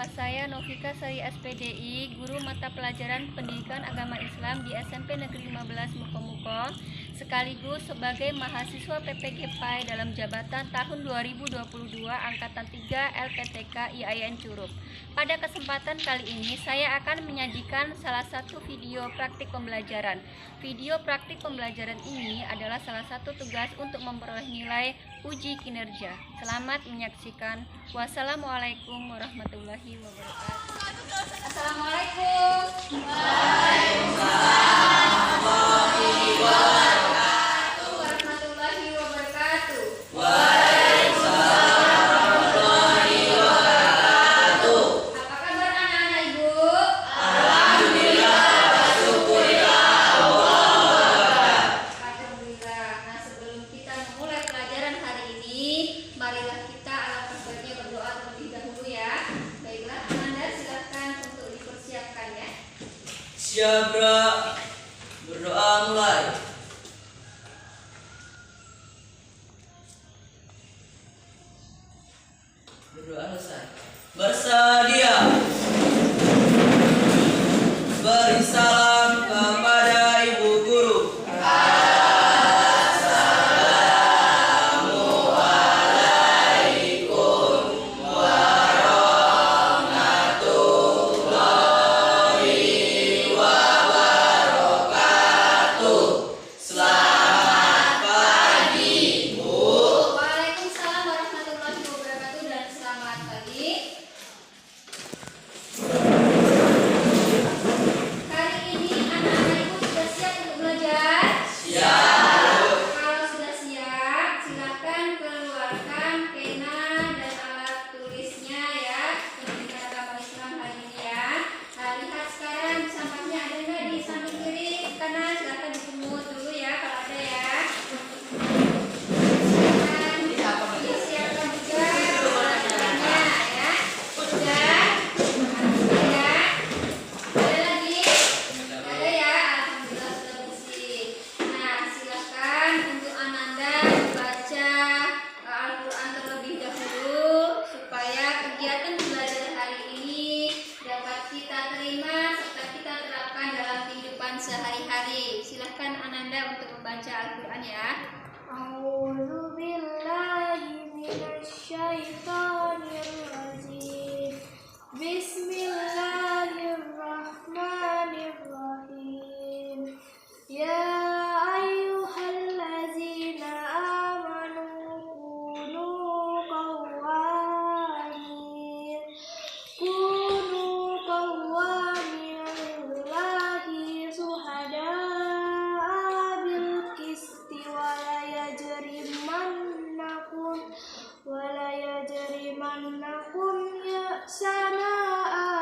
Nama saya Novika Sari SPDI, guru mata pelajaran Pendidikan Agama Islam di SMP Negeri 15 Mukomuko, sekaligus sebagai mahasiswa PPG PAI dalam jabatan tahun 2022 Angkatan 3 LPTK IAIN Curup. Pada kesempatan kali ini saya akan menyajikan salah satu video praktik pembelajaran. Video praktik pembelajaran ini adalah salah satu tugas untuk memperoleh nilai uji kinerja. Selamat menyaksikan. Wassalamualaikum warahmatullahi wabarakatuh. Assalamualaikum. Waalaikumsalam warahmatullahi wabarakatuh. Waalaikumsalam warahmatullahi wabarakatuh. Apa kabar anak-anak Ibu? Alhamdulillah, syukurillah Allah. Alhamdulillah. Nah, sebelum kita memulai pelajaran hari ini, marilah kita alangkah baiknya berdoa terlebih dahulu ya. Baiklah, Anda silakan untuk dipersiapkan ya. Siap, Bro. Berdoa mulai. Berdoa selesai. Bersedia. Beri salam kepada Ibu Guru. Waalaikumsalam warahmatullahi wabarakatuh dan selamat pagi. Hari ini anak-anak Ibu sudah siap untuk belajar? Siap. Kalau sudah siap, silakan keluarkan pena dan alat tulisnya ya. Pendidikan agama Islam hari ini ya. Nah, lihat sekarang sampahnya ada nggak di samping kiri kanan? Silakan dipungut dulu ya kalau ada ya. Disiapkan juga pelajarannya ya. Sudah? Ya. Ada lagi? Ada ya. Alhamdulillah sudah bersih. Nah, silakan untuk Ananda membaca Al-Quran terlebih dahulu supaya kegiatan belajar hari ini dapat kita terima serta kita terapkan dalam kehidupan sehari-hari. Silakan Ananda untuk membaca Al-Quran ya. A'udzu billahi minasyaitonir rajim. Bismillahirrahmanirrahim. Ya ayyuhallazina amanu kunu qawwamin lillahi syuhada'a bil qisti wa la yajrimannakum ya sana'an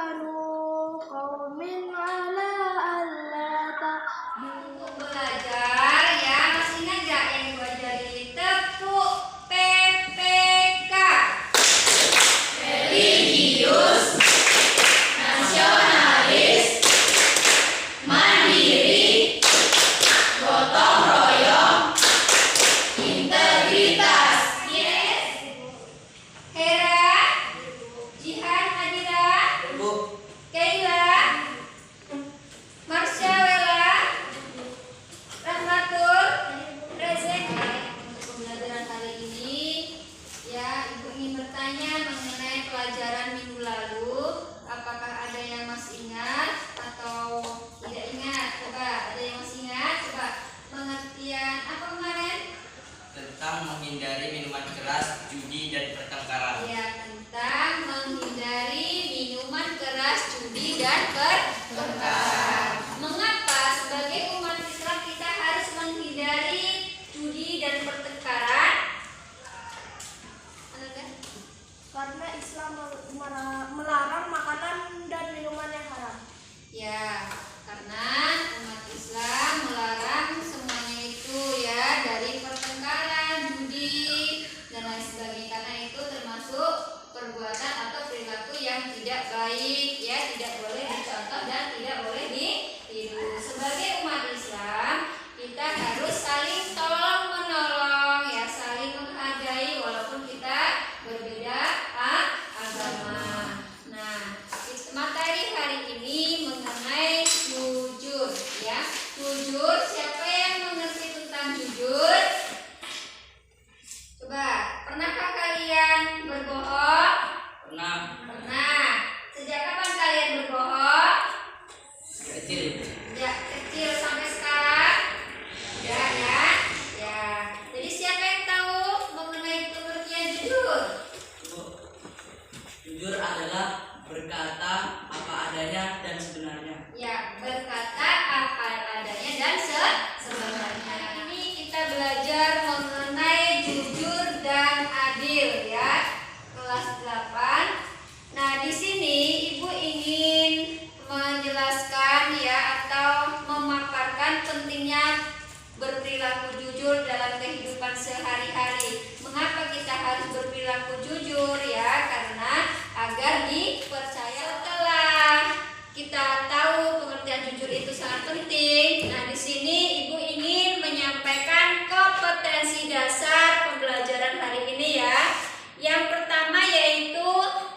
tentang pentingnya berperilaku jujur dalam kehidupan sehari-hari. Mengapa kita harus berperilaku jujur ya? Karena agar dipercaya. Setelah kita tahu pengertian jujur itu sangat penting. Nah, di sini Ibu ingin menyampaikan kompetensi dasar pembelajaran hari ini ya. Yang pertama yaitu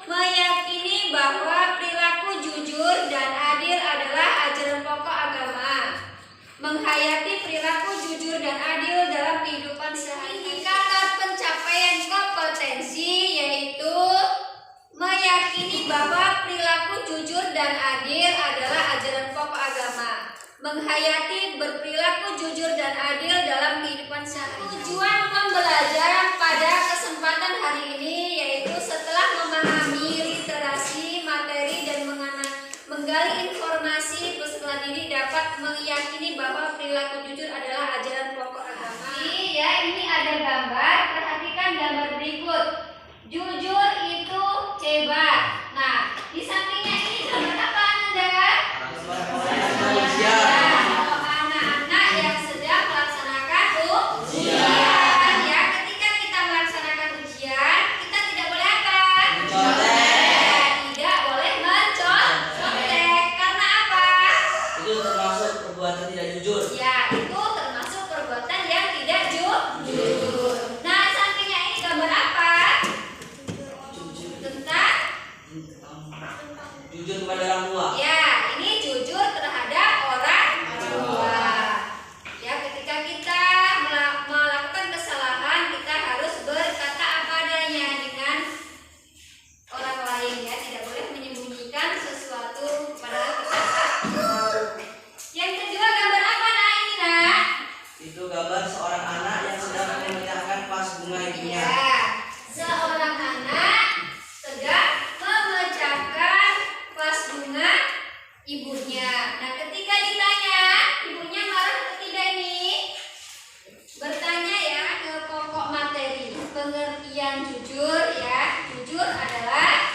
meyakini bahwa perilaku jujur dan adil adalah ajaran pokok agama. Menghayati perilaku jujur dan adil dalam kehidupan sehari-hari. Indikator pencapaian kompetensi yaitu meyakini bahwa perilaku jujur dan adil adalah ajaran pokok agama. Menghayati berperilaku jujur dan adil dalam kehidupan sehari-hari. Tujuan pembelajaran pada kesempatan hari ini yaitu setelah memahami literasi, materi, dan menggali informasi, peserta didik dapat meyakini bahwa perilaku jujur adalah ajaran pokok agama. Ini ada gambar, perhatikan gambar berikut. Jujur itu hebat. Nah, di sampingnya ini gambar apa Anda? Kalau anak-anak yang sedang melaksanakan ujian ya, ketika kita melaksanakan ujian, kita tidak boleh apa? Tidak boleh mencontek. Karena apa? Itu termasuk perbuatan tidak jujur. Ya, itu termasuk perbuatan yang tidak jujur. Nah, sampingnya ini gambar apa? Tentang Jujur kepada orang tua. ya, ini jujur terhadap orang tua. Ya, ketika kita melakukan kesalahan, kita harus berkata apa adanya dengan orang lain ya, tidak boleh menyembunyikan sesuatu padahal kita tahu. Yang kedua gambar apa ini nak? Itu gambar seorang anak yang sedang memecahkan vas bunga ibunya. Ya, seorang anak sedang memecahkan vas bunga ibunya. Nah, ketika ditanya, ibunya marah atau tidak ini? Bertanya ya ke pokok materi. Pengertian jujur ya. Jujur adalah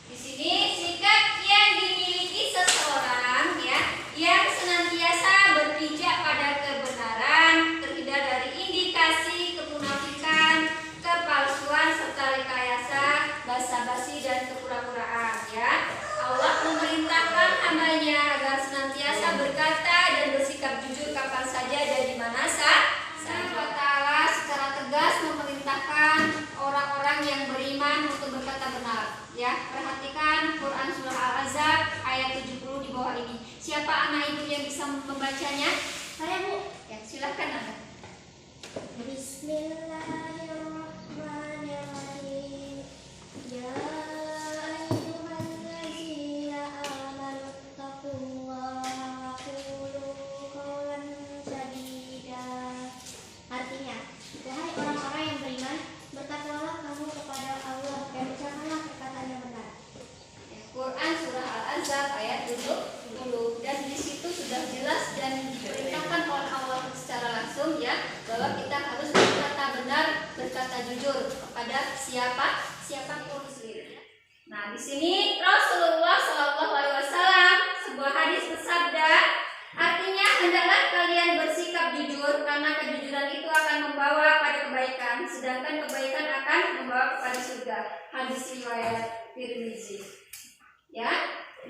di sini sikap yang dimiliki seseorang ya yang senantiasa berpijak pada kebenaran, terhindar dari indikasi kemunafikan, kepalsuan serta rekayasa, basa-basi dan kepura-puraan ya. Allah memerintahkan hambanya agar senantiasa berkata dan bersikap jujur kapan saja dan di mana saja. Allah Ta'ala secara tegas memerintahkan orang-orang yang beriman untuk berkata benar ya. Perhatikan Quran surah Al-Ahzab ayat 70 di bawah ini. Siapa anak ibu yang bisa membacanya? Saya Bu. Ya, silakan Anda. Bismillahirrahmanirrahim. Ya ayyuhallazina amanu taqullaha wa qulu qawlan sadida. Artinya, wahai orang-orang yang beriman, bertakwalah kamu kepada Allah dan ucapkanlah perkataan yang benar. Ya, Quran surah Al-Ahzab ayat 70 dan di situ sudah jelas dan diperintahkan oleh Allah secara langsung ya bahwa kita harus berkata benar, berkata jujur kepada siapapun muslim. Nah, di sini Rasulullah Shallallahu Alaihi Wasallam sebuah hadis bersabda, artinya hendaklah kalian bersikap jujur karena kejujuran itu akan membawa pada kebaikan, sedangkan kebaikan akan membawa kepada surga. Hadis riwayat Tirmizi. Ya,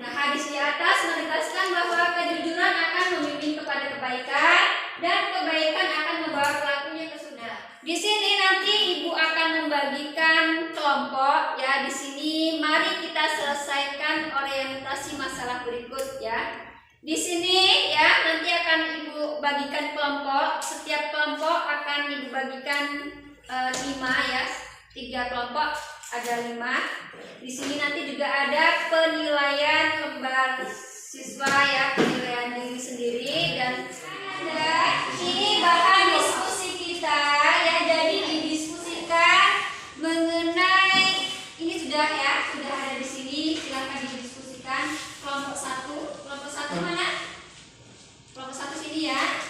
nah hadis di atas menegaskan bahwa kejujuran akan membimbing kepada kebaikan dan kebaikan akan membawa pelakunya ke surga. Di sini nanti Ibu akan membagikan kelompok ya. Di sini mari kita selesaikan orientasi masalah berikut ya. Di sini ya nanti akan Ibu bagikan kelompok. Setiap kelompok akan Ibu bagikan 5 ya. 3 kelompok ada 5. Di sini nanti juga ada penilaian lembar siswa ya, penilaian diri sendiri dan ada ini bahan diskusi kita ya. Jadi didiskusikan mengenai ini sudah ada di sini. Silakan didiskusikan. Kelompok 1 mana? Kelompok 1 sini ya.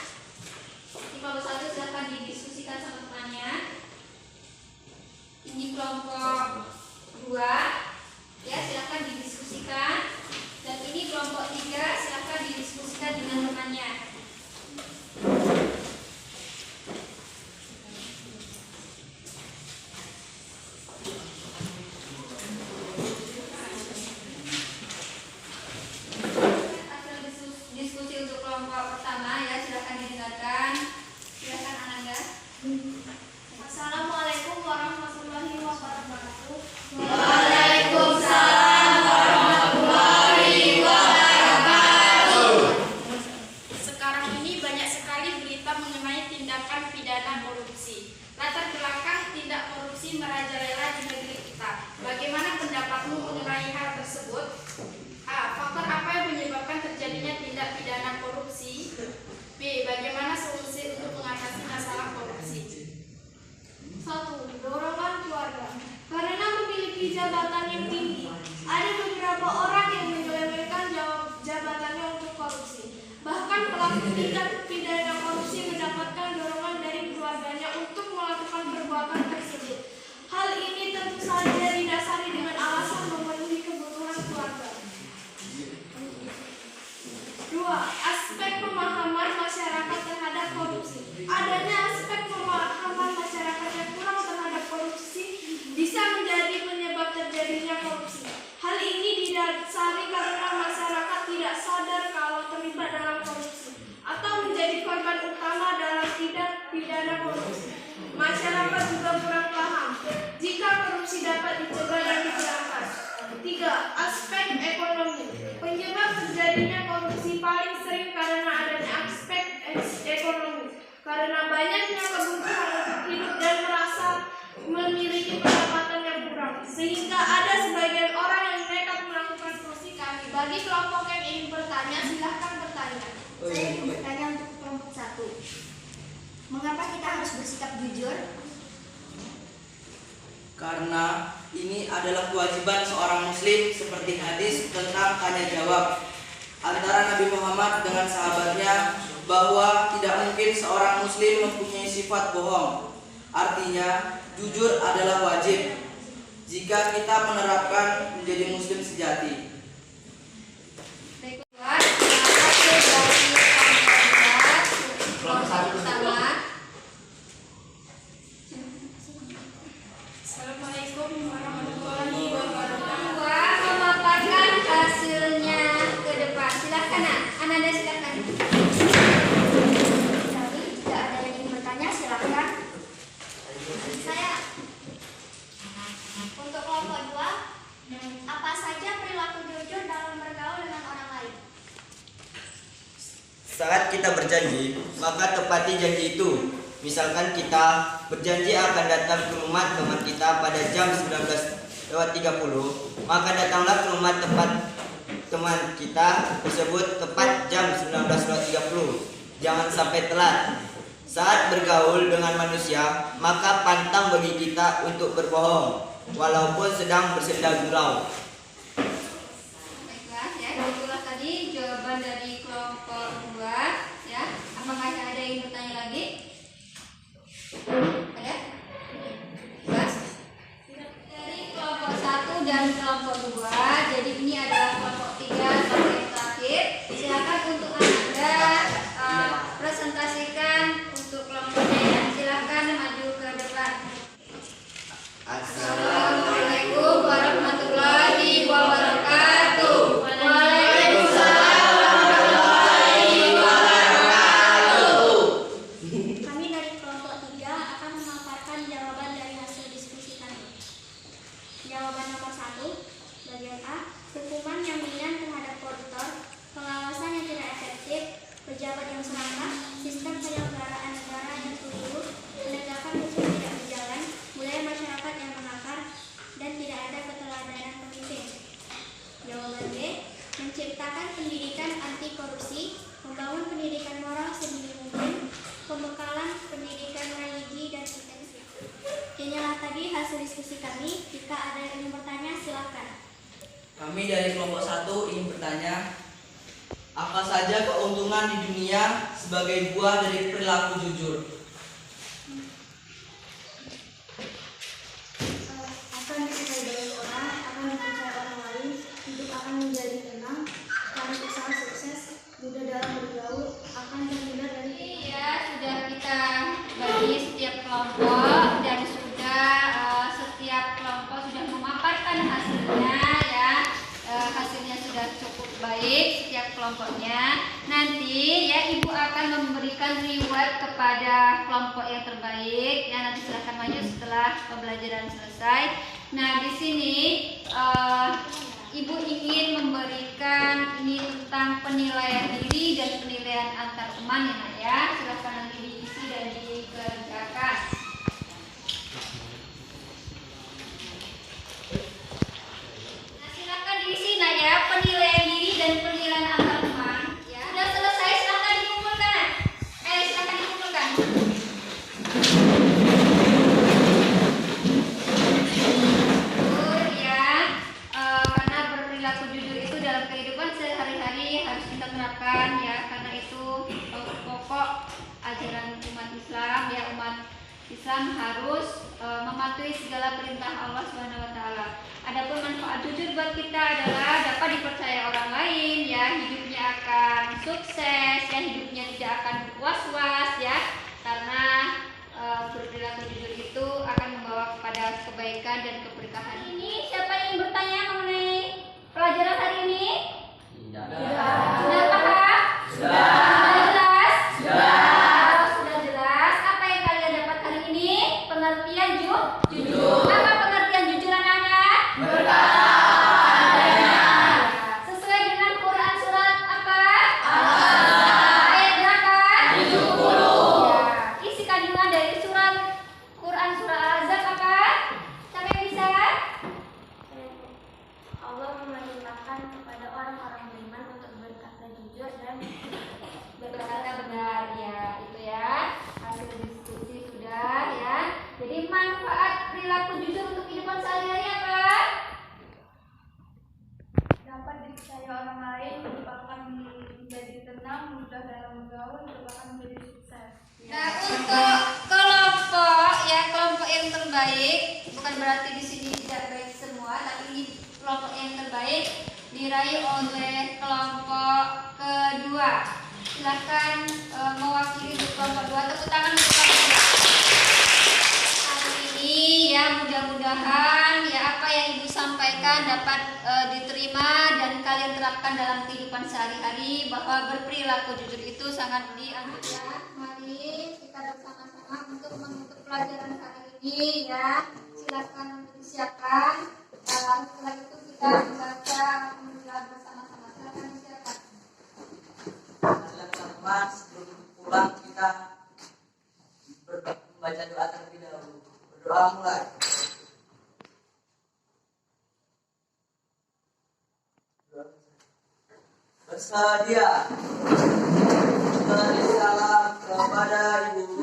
Di kelompok 1 silakan didiskusikan sama temannya. Ini kelompok 2 ya, silakan didiskusikan. Dan ini kelompok 3 silakan didiskusikan. pelaku tindak pidana korupsi mendapatkan dorongan dari keluarganya untuk melakukan perbuatan tersebut. Hal ini tentu saja didasari dengan alasan memenuhi kebutuhan keluarga. 2. Aspek pemahaman masyarakat terhadap korupsi. Adanya aspek pemahaman masyarakat yang kurang terhadap korupsi bisa menjadi penyebab terjadinya korupsi. Hal ini didasari karena masyarakat tidak sadar kalau terlibat dalam korupsi atau menjadi korban utama dalam tindak pidana korupsi. Masyarakat juga kurang paham jika korupsi dapat dicegah dan diberantas. 3. Aspek ekonomi. Penyebab terjadinya korupsi paling sering karena adanya aspek ekonomi. Karena banyaknya kebutuhan untuk hidup dan merasa memiliki pendapatan yang kurang, sehingga ada sebagian orang yang nekat melakukan korupsi. Bagi kelompok yang ingin bertanya, silahkan bertanya. Saya ingin bertanya untuk kelompok 1. Mengapa kita harus bersikap jujur? Karena ini adalah kewajiban seorang muslim seperti hadis tentang tanya jawab antara Nabi Muhammad dengan sahabatnya bahwa tidak mungkin seorang muslim mempunyai sifat bohong. Artinya, jujur adalah wajib jika kita menerapkan menjadi muslim sejati. Assalamualaikum warahmatullahi wabarakatuh. Memaparkan hasilnya ke depan. Silahkan, Ananda, silahkan. Jadi, jika ada yang ingin bertanya, silahkan. Saya. Untuk kelompok 2, apa saja perilaku jujur dalam bergaul dengan orang lain? Saat kita berjanji, maka tepati janji itu. Misalkan kita berjanji akan datang ke rumah teman kita pada jam 19.30, maka datanglah ke rumah teman kita tersebut tepat jam 19.30. Jangan sampai telat. Saat bergaul dengan manusia, maka pantang bagi kita untuk berbohong, walaupun sedang bersenda gurau. Baiklah, ya, itulah tadi jawaban dari kelompok 2, ya. Apakah ada yang bertanya lagi? Ada? Bas? Dari kelompok 1 dan kelompok 2, jadi ini adalah kelompok 3 sampai yang terakhir. Silakan untuk Anda presentasikan untuk kelompoknya, ya. Silakan maju ke depan. Assalamualaikum warahmatullahi wabarakatuh. Waalaikumsalam warahmatullahi wabarakatuh. Kami dari kelompok 3 akan memaparkan jawaban dari hasil diskusi kami. Jawaban nomor 1, bagian A, hukuman yang ringan terhadap koruptor, pengawasan yang tidak efektif, pejabat yang serakah, sistem penyelenggaraan negara yang keliru, penegakan hukum tidak berjalan, budaya masyarakat yang mengakar, dan tidak ada keteladanan pemimpin. Jawaban B, menciptakan pendidikan anti korupsi, membangun pendidikan moral sedini mungkin, pembekalan pendidikan religi dan intensif. Inilah tadi hasil diskusi kami. Jika ada yang ingin bertanya, silakan. Kami dari kelompok 1 ingin bertanya, apa saja keuntungan di dunia sebagai buah dari perilaku jujur? Akan disukai banyak orang, akan dipercaya orang lain, hidup akan menjadi tenang, karir usaha sukses, mudah dalam bergaul, akan terhindar dari Iya, sudah kita bagi setiap kelompok dan sudah setiap kelompok sudah memaparkan hasilnya, ya. Hasilnya sudah cukup baik setiap kelompoknya. Nanti ya Ibu akan memberikan reward kepada kelompok yang terbaik. Ya, nanti silahkan maju setelah pembelajaran selesai. Nah, di sini Ibu ingin memberikan ini tentang penilaian diri dan penilaian antar teman, ya, Nak, ya. Silahkan nanti diisi dan dikerjakan. Nah, silahkan diisi, Nak, ya, penilaian diri dan penilaian antar teman. Ya, sudah selesai, silahkan dikumpulkan, Nak. Silahkan dikumpulkan. Karena berperilaku jujur itu dalam kehidupan sehari-hari harus kita terapkan, ya. Karena itu ajaran umat Islam, ya umat Islam harus mematuhi segala perintah Allah Subhanahu wa taala. Adapun manfaat jujur buat kita adalah dapat dipercaya orang lain, ya, hidupnya akan sukses, ya, hidupnya tidak akan was-was, ya, karena berperilaku jujur itu akan membawa kepada kebaikan dan keberkahan. Ini siapa yang ingin bertanya mengenai pelajaran hari ini? Sudah paham? Sudah jelas? Kalau sudah jelas, apa yang kalian dapat hari ini? Pengertian jujur. Apa pengertian jujur anak-anak? Sesuai dengan Quran surat apa? Ayat berapa? 70. Ya, isi kandungan dari surat Quran surah Al-Ahzab apa? Siapa yang bisa? Allah memerintahkan kepada orang-orang beriman untuk berkata jujur dan Berkata benar, ya, itu ya. Hasil diskusi sudah, ya. Jadi manfaat perilaku jujur untuk kehidupan sehari-hari apa? Dapat dipercaya orang lain, menyebabkan menjadi tenang, mudah dalam bergaul, menyebabkan menjadi sukses. Nah, untuk kelompok, ya, kelompok yang terbaik, bukan berarti di sini tidak baik semua, tapi ini kelompok yang terbaik diraih oleh kelompok kedua. Silakan mewakili untuk kelompok dua. Tepuk tangan untuk kelompok dua. Hari ini, ya, mudah-mudahan ya apa yang Ibu sampaikan dapat diterima dan kalian terapkan dalam kehidupan sehari-hari, bahwa berperilaku jujur itu sangat dianjurkan. Mari kita bersama-sama untuk menutup pelajaran hari ini, ya. Silakan untuk disiapkan. Setelah itu kita membaca Alhamdulillah bersama-sama. Silakan disiapkan. Teman-teman, sebelum pulang kita membaca doa terlebih dahulu. Berdoa mulai. Bersedia beri salam kepada Ibu